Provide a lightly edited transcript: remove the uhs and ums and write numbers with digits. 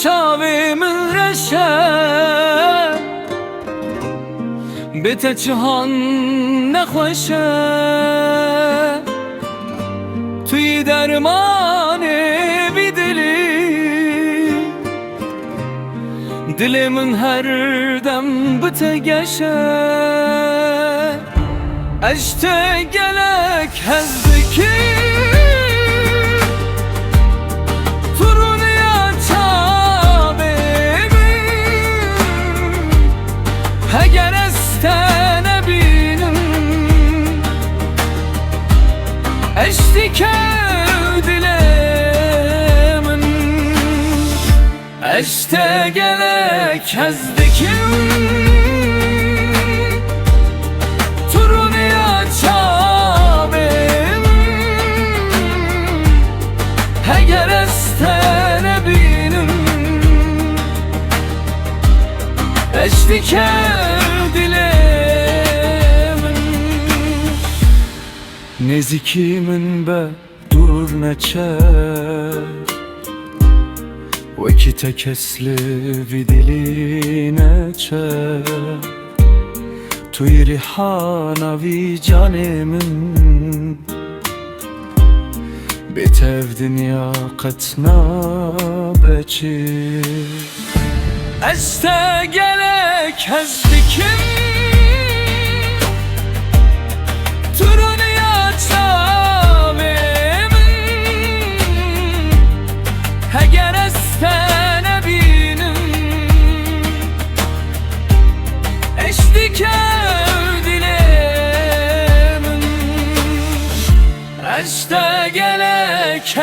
چاوی من رشه بته جهان نخوشه توی درمان بی دلی دل من هر دم بته گشه اشته گلک هزدکی اگر استنه بینم اشتی که دلمن اشته گلک هزدکیم ترونیا چابم اگر استنه بینم اشتی که Nezikimin be durur neçer Veki tekesli vidili neçer Tuy rihana vi canemin Betev dünya katna beçir Este gelek hezdikim اگر استنه بینم اشتی که دلمن اشته گلک